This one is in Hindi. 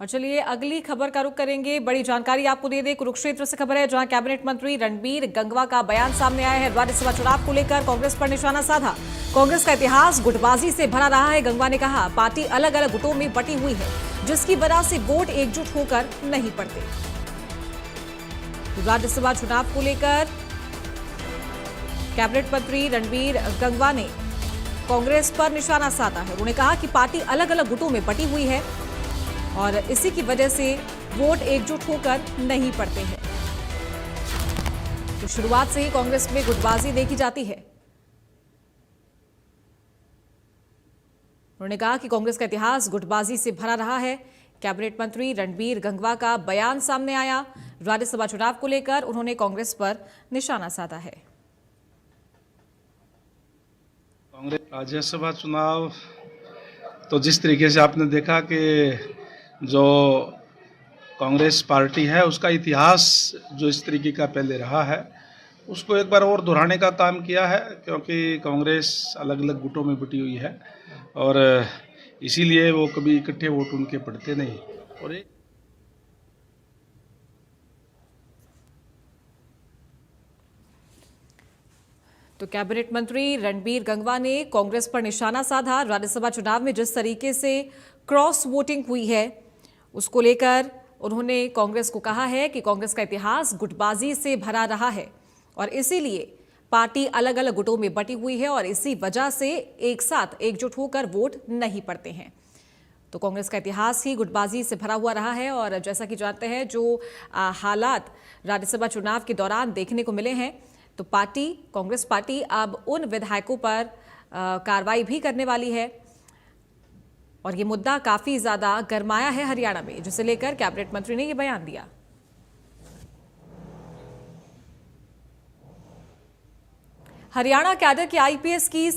और चलिए अगली खबर का रुख करेंगे। बड़ी जानकारी आपको दे दें, कुरुक्षेत्र से खबर है, जहां कैबिनेट मंत्री रणबीर गंगवा का बयान सामने आया है। राज्यसभा चुनाव को लेकर कांग्रेस पर निशाना साधा। कांग्रेस का इतिहास गुटबाजी से भरा रहा है। गंगवा ने कहा, पार्टी अलग अलग गुटों में बटी हुई है, जिसकी वजह से वोट एकजुट होकर नहीं पड़ते। राज्यसभा चुनाव को लेकर कैबिनेट मंत्री रणबीर गंगवा ने कांग्रेस पर निशाना साधा है। उन्होंने कहा कि पार्टी अलग अलग गुटों में बटी हुई है और इसी की वजह से वोट एकजुट होकर नहीं पड़ते हैं। तो शुरुआत से ही कांग्रेस में गुटबाजी देखी जाती है। उन्होंने कहा कि कांग्रेस का इतिहास गुटबाजी से भरा रहा है। कैबिनेट मंत्री रणबीर गंगवा का बयान सामने आया। राज्यसभा चुनाव को लेकर उन्होंने कांग्रेस पर निशाना साधा है। कांग्रेस राज्यसभा चुनाव तो जिस तरीके से आपने देखा कि जो कांग्रेस पार्टी है उसका इतिहास जो इस तरीके का पहले रहा है उसको एक बार और दोहराने का काम किया है, क्योंकि कांग्रेस अलग अलग गुटों में बटी हुई है और इसीलिए वो कभी इकट्ठे वोट उनके पड़ते नहीं। और तो कैबिनेट मंत्री रणबीर गंगवा ने कांग्रेस पर निशाना साधा। राज्यसभा चुनाव में जिस तरीके से क्रॉस वोटिंग हुई है उसको लेकर उन्होंने कांग्रेस को कहा है कि कांग्रेस का इतिहास गुटबाजी से भरा रहा है और इसीलिए पार्टी अलग अलग गुटों में बटी हुई है और इसी वजह से एक साथ एकजुट होकर वोट नहीं पड़ते हैं। तो कांग्रेस का इतिहास ही गुटबाजी से भरा हुआ रहा है और जैसा कि जानते हैं जो हालात राज्यसभा चुनाव के दौरान देखने को मिले हैं, तो कांग्रेस पार्टी अब उन विधायकों पर कार्रवाई भी करने वाली है और ये मुद्दा काफी ज्यादा गरमाया है हरियाणा में, जिसे लेकर कैबिनेट मंत्री ने ये बयान दिया। हरियाणा कैडर की आईपीएस की